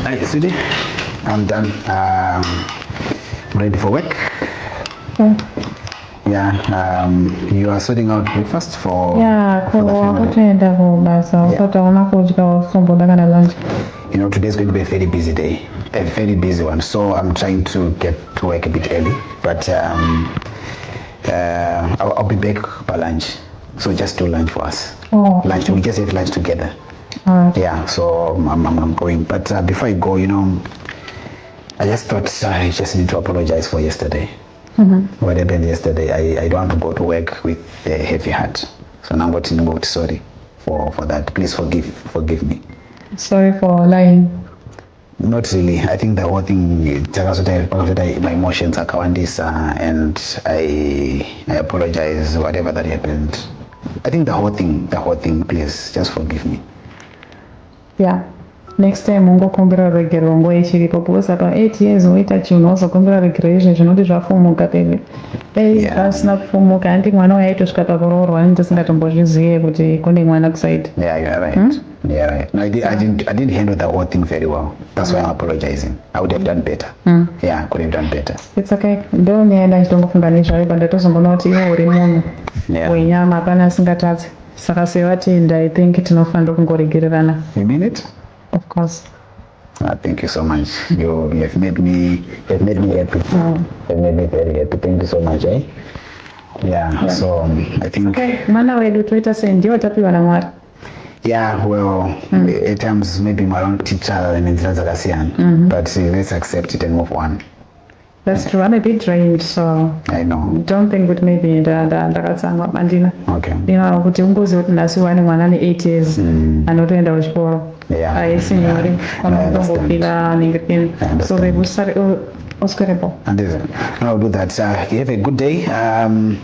Hi, sweetie. I'm done. I'm ready for work. Yeah. You are sorting out breakfast for. Yeah, for the family. Today's going to be a very busy day, a very busy one. So I'm trying to get to work a bit early, but I'll be back by lunch. So just do lunch for us. Oh, Lunch. We just have lunch together. alright. Yeah. So I'm going. But before I go, I just thought I just need to apologize for yesterday. What happened yesterday, I don't want to go to work with a heavy heart. So now I'm going to sorry for that. Please forgive me. Sorry for lying. Not really. I think the whole thing, my emotions are kawandisa, and I apologize whatever that happened. I think the whole thing, please just forgive me. Yeah. Next time ungokumbira regero nguva ichiripo because apa 8 years unoita chinhu wazokumbira regero izvo zvinoti zvafumuka peve pasina kufumuka handi mwana waitosvika pakuroorwa ndisingatombozvizive kuti kune mwana kusaidi. Yeah, you are right. Yeah, right. No, I didn't handle the whole thing very well. That's why I'm apologizing. I would have done better. Yeah, I could have done better. It's okay. Ndo nienda nditongofunga nezvayo pandatozomboona kuti iwe uri munhu wenyama hapana asingatadzi. Saka sevati I think tinofanira kungoregererana. You mean it? Of course. Thank you so much. You have made me happy. You've made me very happy. Thank you so much. Yeah. So I think. Okay. Mwana wedu tuita sendiwa tapiwa na mwari. Yeah, well, at times maybe my own teacher and but let's accept it and move on. That's true. I'm a bit drained, so I know. Don't think that maybe ndakatsanga mandina. Okay. Kuti ungozi kuti ndasiwa mwana ne 8 years anotoenda kuchikoro. Yeah. Aisinyori kwamutongopira ningepini. So they will start Oscarable. And I'll do that. You have a good day. Have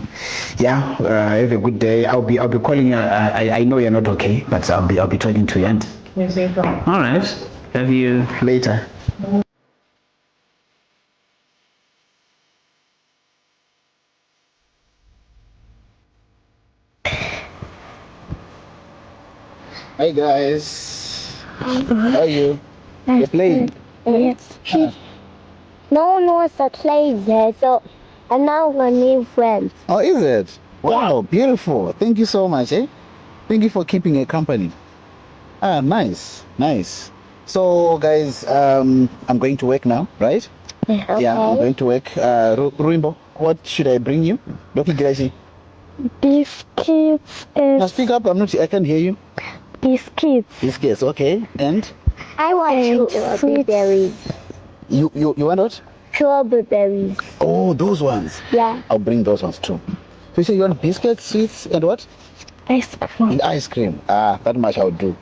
a good day. I'll be calling you. I know you're not okay, but I'll be talking to you. And Yes, you go. all right. Have you later. Hi guys. How are you? You're playing? Yes. No one wants to play there, so I'm now gonna new friends. Oh, is it? Wow, beautiful. Thank you so much, Thank you for keeping a company. Nice. So guys, I'm going to work now, right? Okay. Yeah, I'm going to work. Ruimbo, what should I bring you? Biscuits and... Now speak up, I can't hear you. Biscuits, okay. And? I want strawberries. You want what? Strawberries. Oh, those ones. Yeah. I'll bring those ones too. So you say you want biscuits, sweets, and what? Ice cream. And ice cream. That much I'll do.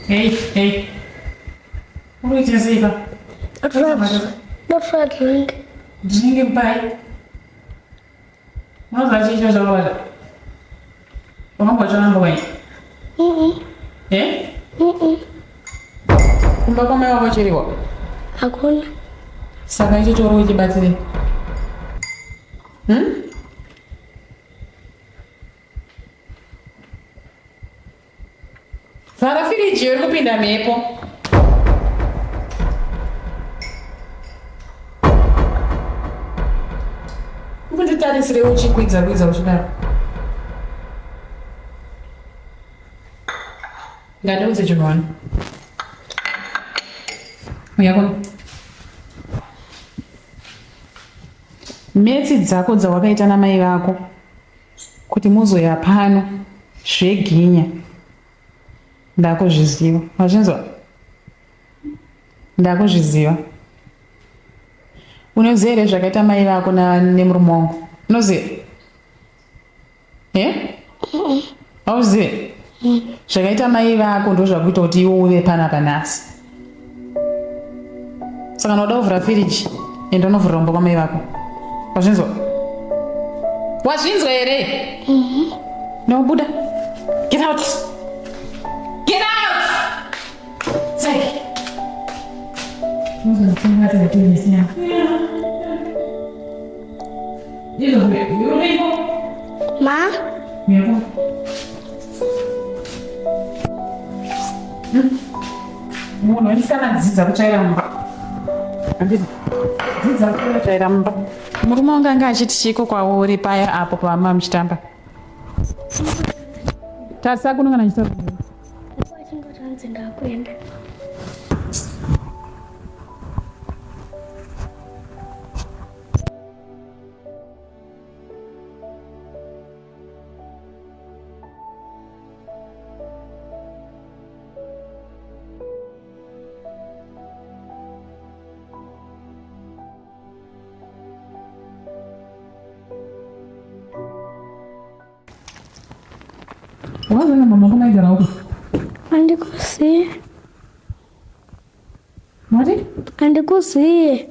Hey. What are you saying? Not friendly. Drinking pie. How's that change your order? What's your number one? Kumba wako chiriwa? Hakuna. Saka hicho choro hiki birthday. Fara firiji yori kupinda mepo. Kunditarisire uchikwidza uchidaro. Ngandauze chinhu. Uyakona. Metsi dzako dzawakaita namai vako kuti muzoya pano zveginya. Ndakuzviziva. Wazvinzwa? Ndakuzviziva. Unoziva here zvakaita mai vako nemurume wangu? Unoziva? Hauzivi? Zvakaita mai vako ndo zvakuita kuti iwe uve panapa nhasi. Saka unoda kuvhura firiji ende unovhurira mumba kwamai vako. Wazvinzwa? Wazvinzwa here? No, Buddha. Get out. Ma? Munhu andisana kutsvaira mumba. Dzidza kutsvaira mumba. Murume wangu anga achiti chiko kwauri paya apo pama muchitamba. Tarisa kunongana nchitaura. Achingotanzi ndakuenda. Wazana mama kama igara huko. Andikusiye. Mati? Andikusiye.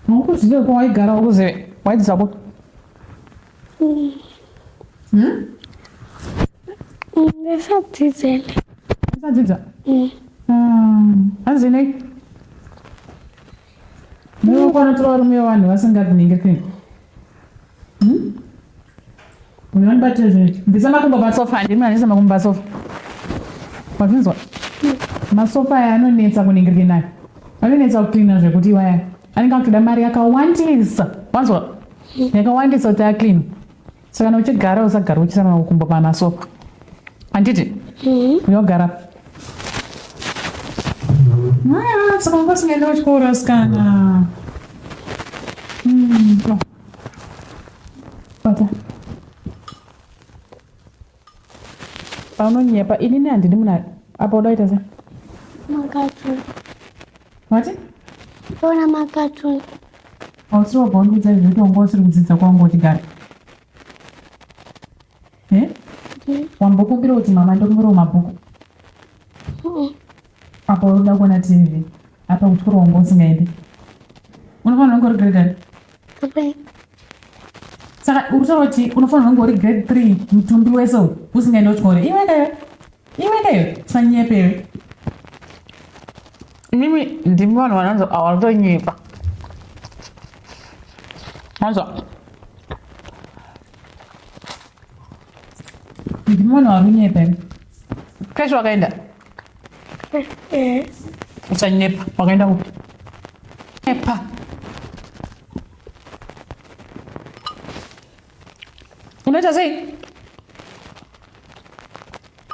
Nokusiye kwa igara huko ze. Wadzabo. Ndisadzizele. Ndisadzidza. Azine. Mwe kwana twarume vanhu vasingatiningiriki. Unonibatira zvinoiti ndisama kumba masofa handimi handisama kumba masofa wazvinzwa masofa aya anonetsa kuningirika nayo anonetsa kuklina zvekuti iwaya anenge akutoda mari yakawandisa wanzwa yakawandisa kuti aklini saka kana uchigara usagara uchisama kumba pamasofa handiti uyogara saka ungasingaenda kuchikoro sikana bata paunonyepa inini handini munhu apa uda kuita sei Makatuni. wati Ona makatuni. hausiri wabva undiudza izvoti wanga usiri kudzidza kwangu uchigara wambokumbira kuti mama ndokumbirawo mabhuku apa uda kuona tv apa kuchikoro wanga usingaendi unofanira kunge uri grade Okay. saka uri kutaura kuti unofanira kunge uri grade 3 mutumbi wese usingaendi kuchikoro iwekayo sanyepeyo mimi ndimi vanhu vanonzi hawatonyepa wanzwa ndimi vanhu vakunyepa kashi wakaenda usanyepa wakaenda kupi nyepa unoita sei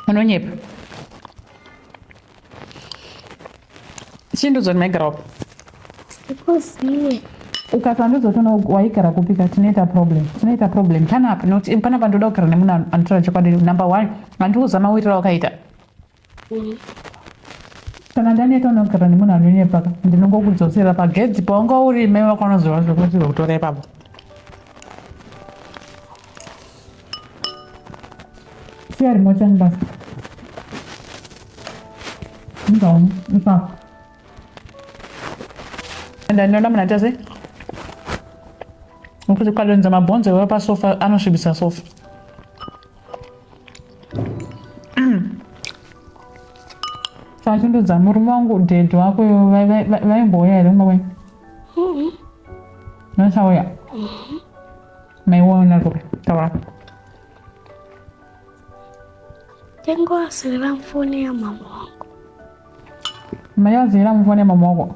unonyepa chindudzo maigara upi Ndikusiye. ukasanduzotona waigara kupika tinoita problem panapa nokuti panapa ndoda kugara nemunhu anotaura chokwadi number 1 handikuzama uitira wakaita kana ndaneta unogara nemunhu anonyepaka ndinongokudzosera pagedzi paunga uri mai vakanoziva zvekuti kutora ipapo siya remote yangu basi ngaoni ipapo ndanoda munhu aita sei nokuti kalonza mabhonzo iwa pasofa anosvibisa sofa saka chindudza murume wangu dhedhi wako vaimbouya here umba kwenyu nosauya maiona kupi taura Ndingowazivira mfoni ya mama wangu. maiwazivira mufoni ya mama wako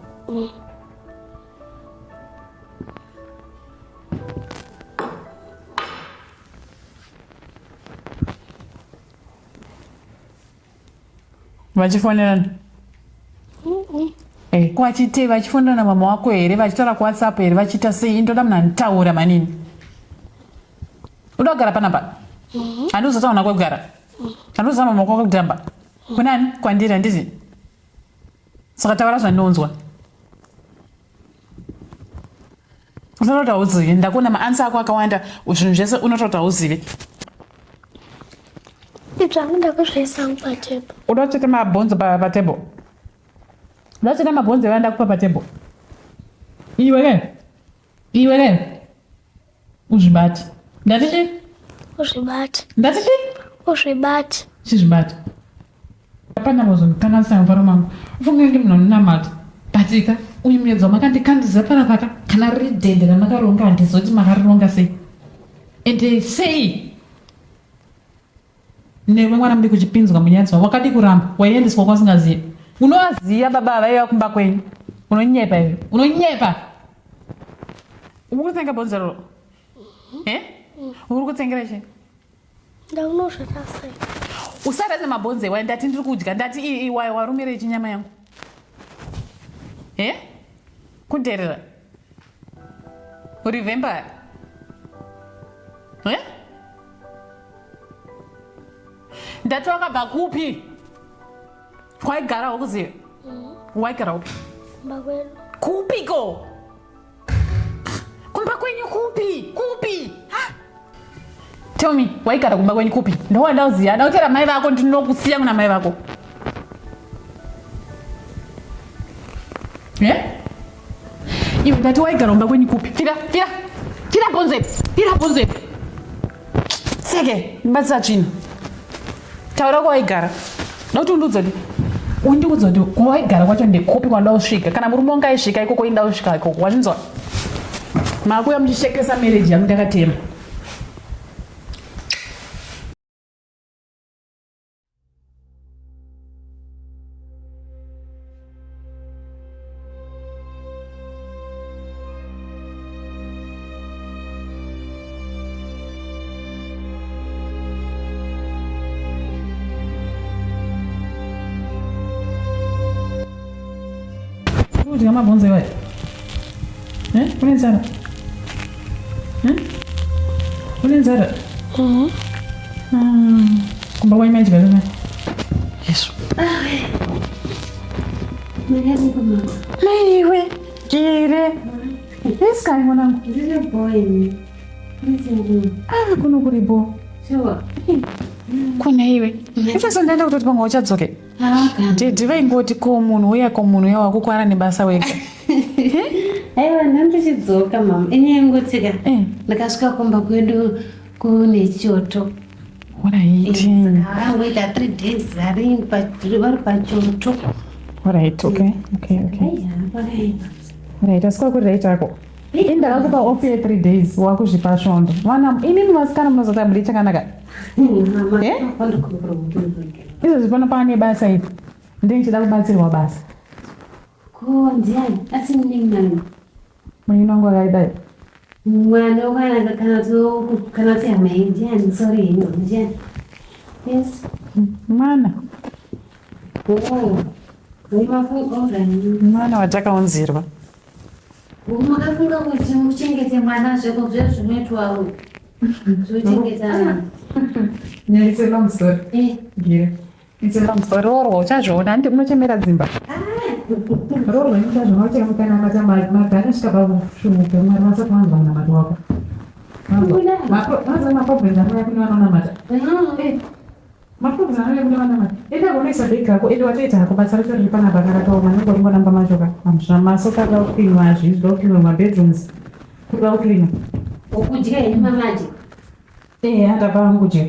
vachifonerana kwachite vachifonerana mama wako here vachitaura kuwhatsapp here vachiita sei ndoda munhu anitaura manini uda kugara panapa handiuzotauna kwekugara handizozama mama wako kutamba kunani kwandiri handiti saka taura zvandinonzwa unotaura uzive ndakuona maansa ako akawanda zvinhu zvese unotaura uzive Ibzvangu ndakuzviisa patebo. uda kucheta mabhonzo patebho uda kucheta mabhonzo eva ndakupa patebho iwe uzvibati ndatichi Uzvibati. ndatichi Uzvibati. chizvibati apana kuzondikanganisa mufaro mangu ufunge nge munhu anonamata batika uyu muedzi wamakandikandiza panapaka kana riri dhende ramakaronga handizoti makarironga sei ende sei newe mwana mudi kuchipinzwa munyadzwa wakadi kuramba waiendeswa kwasingazivi unovaziva baba vaiva kumba kwenyu unonyepa ivi unonyepa uri kutsenga bhonzo roro uri kutsengera chii ndaunosvatasai usarese mabhonzo iwai ndati ndiri kudya ndati iwai warumira chinyama yangu kunderera uri vhembari ndati wakabva kupi kwaigarawo kuziva waigara upi kupiko kumba kwenyu kupi tell me waigara kumba kwenyu kupi ndowandauziva dautera mai vako ndinokusiya kuna mai vako iwe ndati waigara kumba kwenyu kupi fira bhonzepi seke ndibatsira chino taura kwawaigara dauti undiudzodi undiudzodi kwawaigara kwacho ndekupi kwandausvika kana murume wangu aisvika ikoko indausvika ikoko wachinzwa makuya muchishekesa mereji yangu ndakatema kudya mabhonzo iwayo unenzara unenzara kumba kwanyu maidya kana yesu maiwe gere esikai mwanangu kuno kuribo kuna iwe ipeso ndaenda kutoti panga uchadzoke ndivaingoti ko munhu uya wakukwara nebasa wega aiwa ndandichidzoka mama inyengotika ndakasvika kumba kwedu kune choto angoita 3 days vari pachoto right asikakuriraitako indakakupa ofi ye3 days wakuzvipa svondo vana inini masikana munozotamuri chakanaka izvezvi pano paane basa ipi ndinchida kubatsirwa basa ko ndiani asi muninani munyina wangu akaidai mwana wakana kana kuti hamai ndiani sori hino ndiani yes mwana mwana watakaunzirwa makafunga kuti muchengete mwana zveko zve zvinoitwawo zvochengeta nyaisela musori gire isela musori rorwo uchazviona handi unochemera dzimba rorwo uchazviona uchemukanamata magana svika pakusvumupe mwari vasati vanhu vanamata wako maza maproblems anouya kune vanonamata maproblems anouya kune vanamata enda kunoisa bhegi rako ende watoita hako basa racho riri panapa karakaoma nenge uringoramba mashoka masoka ada kuklinwa zvinhu zvida kuklinwa mabedrooms kuda kuklina okudya heni mamaji ndabva hangu kudya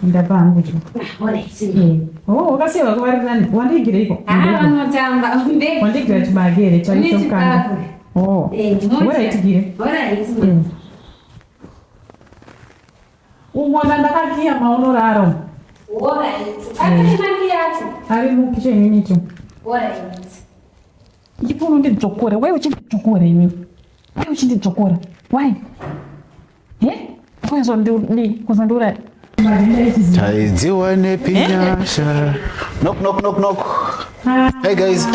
ndabva hangu kudya wakasiya vakuvari nani wandiigireiko vanotamba wandiigira chibage here chaichokanda oraitigire umona ndakakiya maonoraro ari mukicheni nitu ipo unondidzokora wai uchindidzokora iwe wai uchindidzokora wai kuzondiuraya taidziwa nepinyasha knock hey guys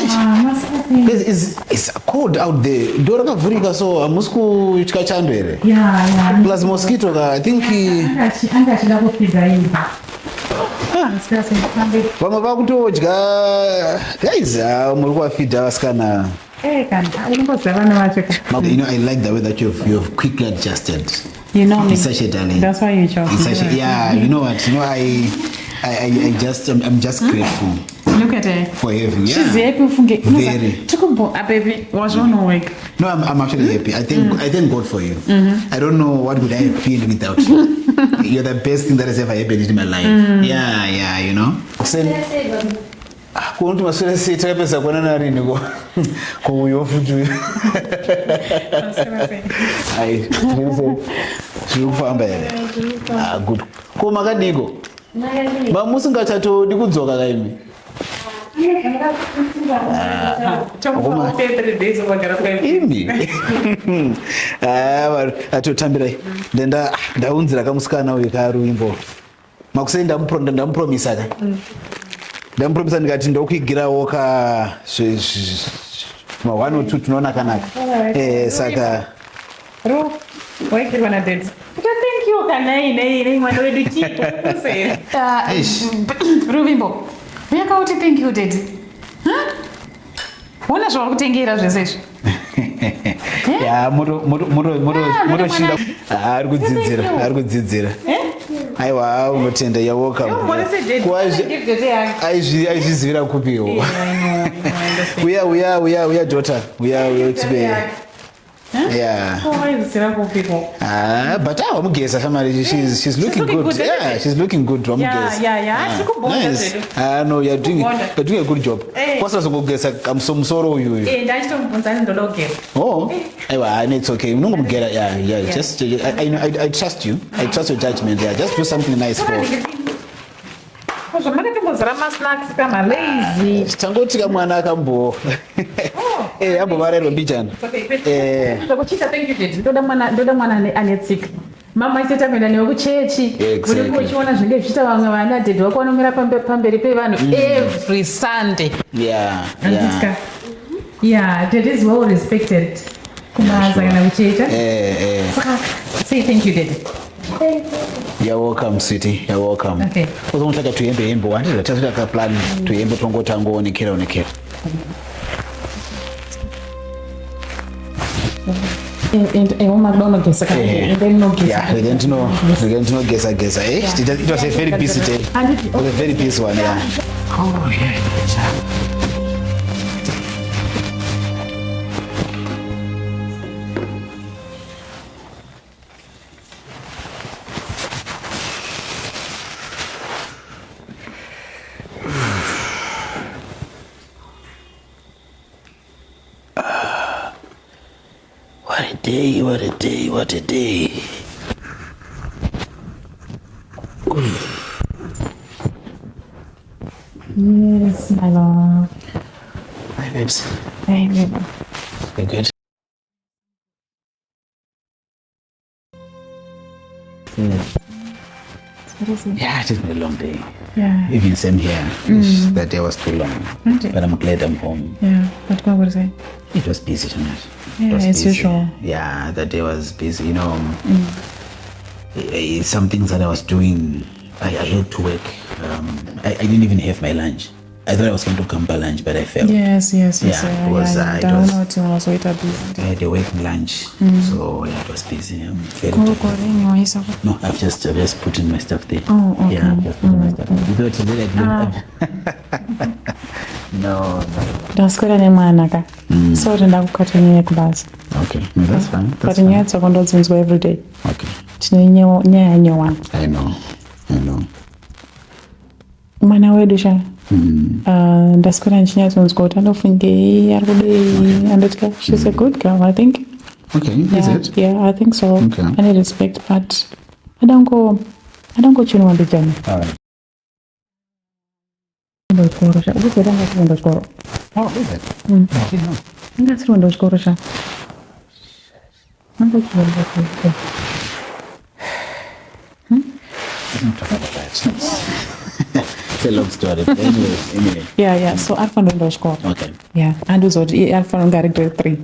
it's cold out there door rakavhurika so hamusi kutya chando here plus mosquito I think angachida kupidza imba vamwe vakutodya guys muri kuvafidha vasikana unongoziva vana vacho I like the way that you've quickly adjusted. You know me. It's such a darling. That's why you chose me. Yeah, you know what? I'm just grateful. Look at her. For having. Yeah. She's happy. Very. Baby, was on work. No, I'm actually happy. I thank God for you. I don't know what would I have been without you. You're the best thing that has ever happened in my life. Yeah, you know. Kuntu maswele sita pesa kwa nana rini kwa uyofu juu. Ai, shirufamba yale. Good. Kwa makadigo. Ba musinga chato dikudzoka kaimi. Chombo Peter days wakara kwa Imi. Atotambira. Ndenda ndaunzira kamusikana uyu karuimbo. Makusenda ndampromisa ka. Ndampromisa ndikati ndokugirawo ka 1 or 2 tunaona kanaka. Saka Ro, waiki wana date. Thank you kanai mwana wedu chito. Ruvimbo. Uyaka uti thank you date. Wana zvauri kutengera zvese. Ya muro shinda ari kudzidzira. Aiwa unotenda you're welcome. Aizvizivira kupiwo. We are daughter. We are to be. Yeah. But Mugesa, she's looking good. Yeah, she's looking good. Yeah. Nice. No, you're doing a good job. What's so Mugesa? I'm so sorry you. Oh, it's okay. No Mugera. Yeah. Just I trust you. I trust your judgment. Yeah, just do something nice for. Tangotika mwana akambo. Ambo varero bijana. Thank you date. Ndoda mwana anetsika. Mama iseta menda nekuchechi. Kuti kuchiona zvinge zviita vamwe vana date vakonomira pamberi pevanhu every Sunday. Yeah. Yeah, that is well respected. Kumaza kana kucheta. Say thank you date. You're welcome, sweetie. You're welcome. Okay. Uzongotaka tuembe wandira tataka plan tuembe tongotango onekera. And Oma don't guess. And then no guess. Yeah, we didn't know guess. It was a very busy day. It was a very busy one, yeah. Oh yeah. What a day. Yes, my love. Hi, babes. Hey, baby. You're good? Yeah, it's been a long day. Yeah. Even same here. That day was too long. But I'm glad I'm home. Yeah, what God would say? It was busy tonight. Yeah, it's usual. Yeah, that day was busy. Some things that I was doing, I had to work. I didn't even have my lunch. I thought I was going to come by lunch, but I failed. Yes. Yeah, it was. I had a work lunch, so yeah, it was busy. I'm very tired. No, I've just put in my stuff there. Oh, okay. Yeah, I've just put in my stuff there. You thought you did No. Ndaswera nemwana ka. Sorry ndakukata nyaya kubasa. Okay, no, that's fine. But nyaya dzakondodzinzwa every day. Okay. Tine nyaya nyewana. I know. Mwana wedu sha. Ndaswera nchinyatsonzwa kuti anofungei ari kudei andotka. She's a good girl, I think. Okay, is it? Yeah, I think so. Okay. I need respect, but I don't go chinwa mbijana. All right. Ndochikoro sha. Ukuzera ngati ndochikoro. Oh, is it? Ngati ndochikoro sha. Let's not talk about that. It's a long story. But anyway. Yeah. So Alpha ndochikoro. Okay. Yeah, and uzoti Alpha ngari grade 3.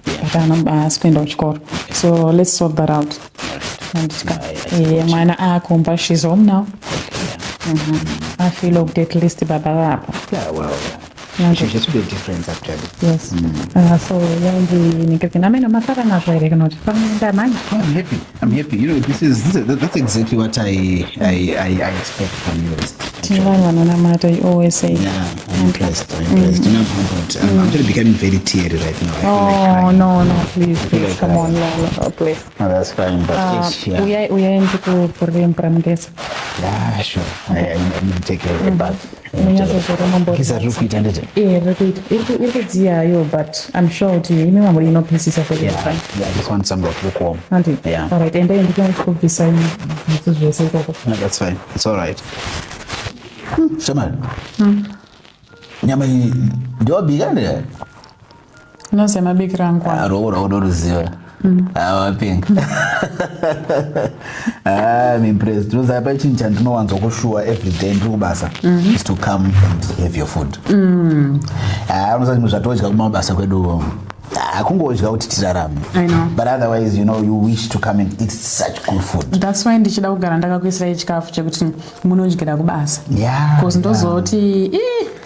But I'm spend ndochikoro. So let's sort that out. And mwana akomba, she's home now. I feel like at least baba hapa. Yeah, well, she should be a difference actually. Yes. So yangi nikakina mimi matara na kwere kanoti. I'm happy. That's exactly what I expect from you. I always say. Yeah, I'm impressed. I'm impressed. You know, I'm actually becoming very teary right now. I feel like Oh crying. no, please, like come on, no, please. No, that's fine, but yeah. We are into for the Pramdes. Yeah, sure. I need to take a bath. He's a rookie candidate. Yeah, it's but I'm sure to you know what you know pieces of it. Yeah, I just want some like lukewarm. Yeah. All right, and then you can cook this side. No, that's fine. It's all right. Shaman. Nyama hii ndio bigane. No, sema big rank one. Ro ziwa. Pink. I'm impressed. Those are by chincha ndinowanza kushua every day ndikubasa is to come and have your food. Unoza muzvatodya kumabasa kwedu. Kungodya kuti tirarame. I know. But otherwise, you know, you wish to come and eat such good food. That's why ndichida kugara ndakakuisira chikafu chekuti munodyira kubasa. Yeah. Because ndozoti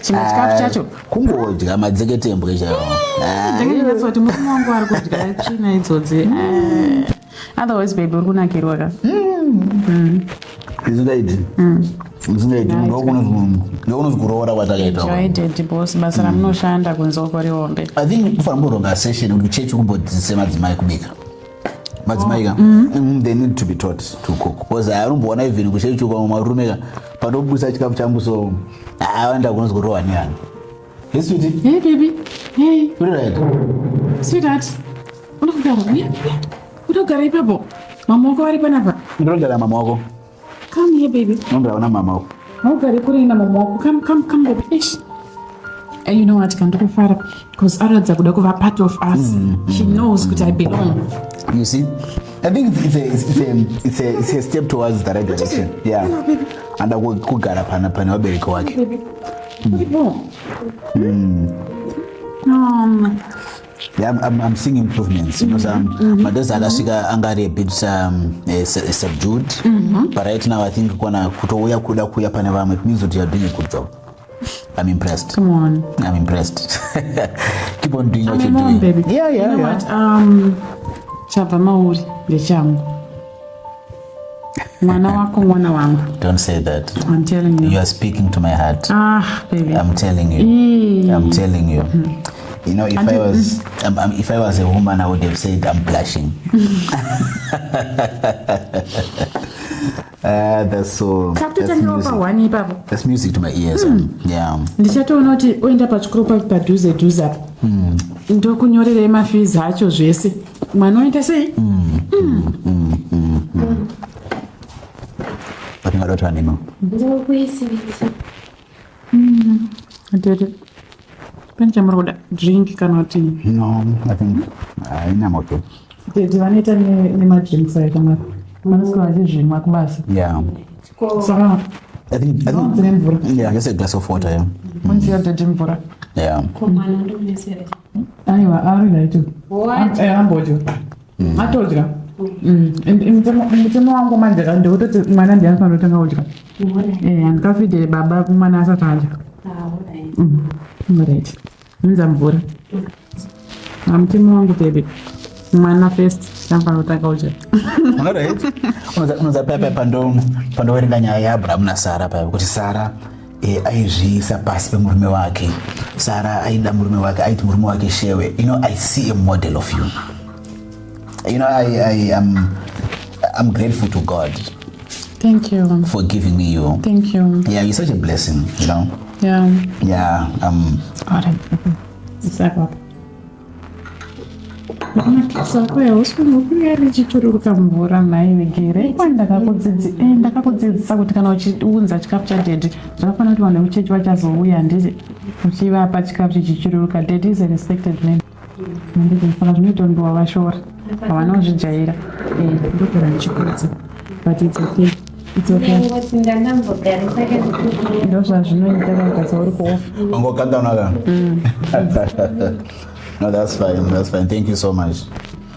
chimwe chikafu chacho kungodya madzeketembo echawo. Ndakati kuti murume wangu ari kudya tsvina idzodzi. Otherwise baby uri kunakirwa ka. Izingaiti. Izingaiti ndokunozikuroora kwatakaita. Enjoyed boss basa ramunoshanda kunze kwariombe. I think kufanira kuronga session kuti chechi kumbodzidzise madzimai kubika. Madzimai they need to be taught to cook. Because arumboona even kuchechi kwa marume panobusa chikafu changu so awanda kunozikurowa niani. Hey sweetie. Hey baby. Hey. What right? Sweetheart. Unogara ipapo. Mama wako ari panapa. Ndinogara mama wako. Come here baby. Nongaona mama wako. Ugari kuri na mama wako. Come baby. Ish. And you know what, kandokufara because aradza kuda kuva part of us. She knows that I belong. You see? I think it's a step towards the right direction. Yeah. And kugara pana wabereko wake. Yeah, I'm seeing improvements. You know, my days akasvika angari a bit subdued. But right now I think kutouya kuda kuya pane vamwe it means that you are doing a good job. I'm impressed. Come on. I'm impressed. Keep on doing what you're doing. Baby. Yeah. You know what? Chapa mauri ndechangu. Mwana wako mwana wangu. Don't say that. I'm telling you. You are speaking to my heart. Baby. I'm telling you. I'm telling you. You know, if I was a woman, I would have said I'm blushing. That's music. That's music to my ears. Yeah. Ndichatoona kuti oenda pachikoro padhuze apo. Ndokunyorera mafizi acho zvese. Mwana oita sei? Patingadota nimo. Ndokuisivisa. Adede. Panchamuroda drink kana kuti. No, I think ina moto. Dede vanoita nemadrinks ayo Manasiko vachizvimwa kubasa. Yeah. Saka I think yeah, just a glass of water. Yeah. Munziya dede mvura. Yeah. Komana ndokunesera. Aiwa, arida itu. What? Ambodyo. Atodya. Mutemo wangu mandira ndikutoti mwana ndianofana kutenga udya. Andikafidire baba mwana asati adya. Right. Nza mvura. Mutemo wangu baby. Mwana first ndinofana kutenga udya. Alright. Unoza pepe pando werenga nyaya ya Abraham na Sara paya kuti Sara aizviisa pasi pemurume wake. Sara aida murume wake, aiti murume wake shewe. You know, I see a model of you. You know, I'm grateful to God. Thank you. For giving me you. Thank you. Yeah, you're such a blessing, you know. Yeah. Yeah. Alright. Exactly. Sakwe usikumbukira richichururuka mvura mai vegere ndakakudzidzisa kuti kana uchiunza chikafu chadhedhi zvakafanira kuti vanhu vemuchechi vachazouya nditi uchivapa chikafu chichichururuka. Daddy is a respected man. Ndizvinofanira zvinoita kuti wavashora havanozvijaira ndokura ndichikudza but it's okay. It's okay. Ndo zvazvinoita kakasa uri kuofa Wangokanganaka. No, that's fine. Thank you so much.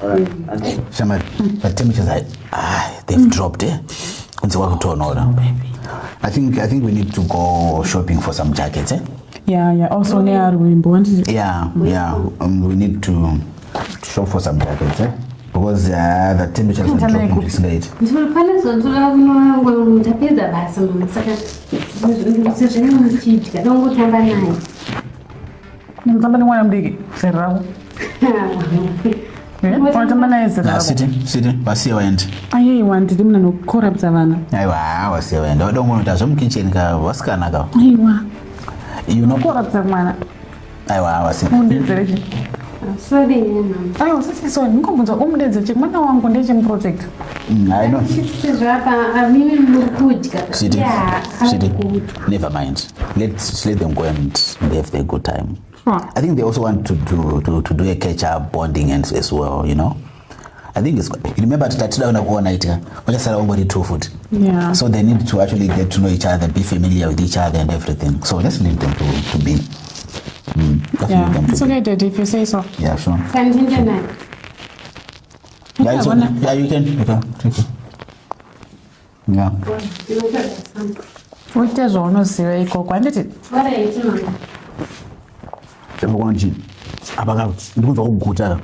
Alright. Shama, but temperatures they've dropped, I think we need to go shopping for some jackets, Yeah. Also near Wimbo. Yeah. We need to shop for some jackets, because the temperatures are dropping this late. sezvinomuchidya dongotamba naye ndotamba nemwana mudiki zera rako unotamba naye zera rako siti wasiya waenda aiwa ndiri muna nokorapisa vana aiwa wasiya waenda wadongonota zvomukicheni ka wasikana ka aiwa korapisa mwana aiwa wasiya mudedzerechi sorry mama aiwa sisisoni ndingobvunza umudedze chi mwana wangu ndechemuproject I know. zvapa mimi mukudya Siti, never mind. Let's let them go and have their good time. Sure. I think they also want to do a catch-up bonding and as well, you know. I think it's. Remember to start down one night. We just already 2 foot. Yeah. So they need to actually get to know each other, be familiar with each other and everything. So let's leave them to be. Yeah, it's okay, Daddy, if you say so. Yeah, sure. Can you do that? Yeah, it's okay. Yeah, you can. Take it. Yeah. Uite zvaunoziva ikoko handiti Everyone, ndikuzwa kuguta,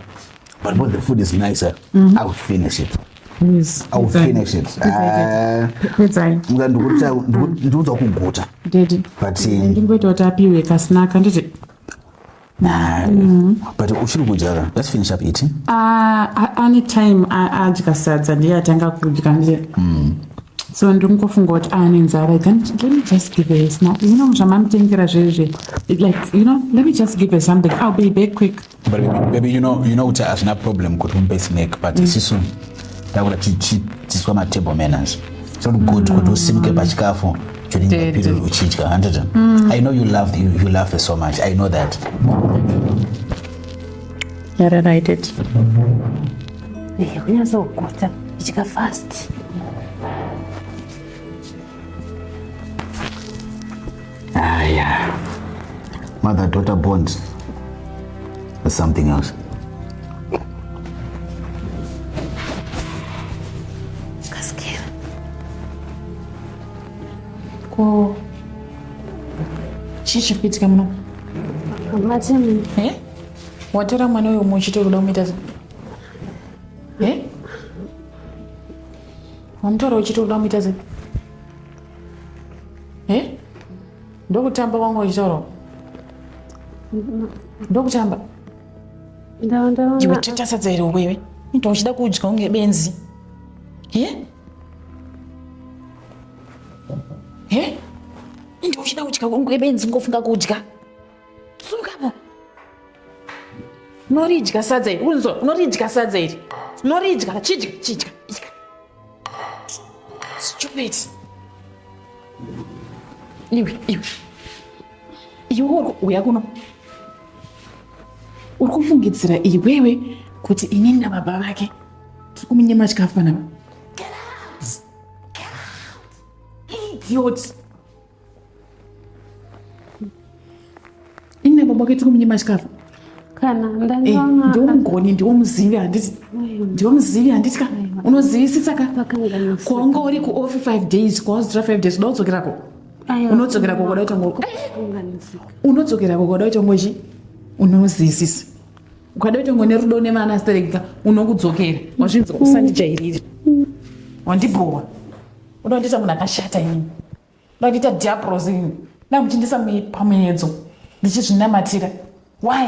but when the food is nicer, I will finish it. Yes. I will finish it. Ndikuzwa kuguta. Daddy, But ndingoita kuti apiwe kasnaka handiti but uchiri kudya. Let's finish up eating. Any time adya sadza ndiye atanga kudya ndiye. So ndingofunga kuti nenzara let me just give her a snack. You know zvamamutengera zvezve like let me just give her something. I'll be back quick. But baby, you know kuti hazvina problem kuti umupe snack, but isisu takuda tichitiswa matable manners. So good kuti usimuke pachikafu choringa uchidya. I know you love her so much. I know that. Yararaitete. Kunyazoguta idya fast. Yeah. Mother-daughter bond is something else. Kaskera. Ko chii chiri kuitika muno? Matemi. Watora mwana uyo muchito kuda kumuita wamutora uchito kuda kumuita sei? Ndokutamba kwangu uchitaura? Ndokutamba? Iwe tatasadza here wewe. Ndo uchida kudya unge benzi. Ndo uchida kudya unge benzi ngofunga kudya. Sukapo. Unoridya sadza iri. Unoridya sadza iri. Unoridya. Chidya. Stupid. Iwe uya kuno uri kufungidzira iwewe kuti inini nababa vake tiri kuminyema chikafu panapa. Idiot. Ini nababa vake tiri kuminyema chikafu. Kana ndiwomugoni ndiwomuzivi handiti ka unozivisisa ka kwanga uri kuofi 5 days kwaudzira 5 days udaudzokirako unodzokerako kwada kuti ngochi unozisisa ukada kuti ngone rudo nevana astereka unokudzokera wazvinzi usandijairire wandibhowa uda kundita munhu akashata inini uda kundita diabros inini da muchindisa pamuedzo ndichizvinamatira why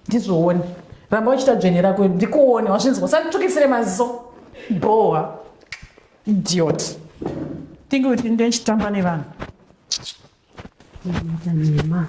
ndizvoone ramba uchita dzvene rako ndikuone wazvinzi usanditukisire maziso bhowa idiot tingi kuti ndechitamba nevanhu Mama.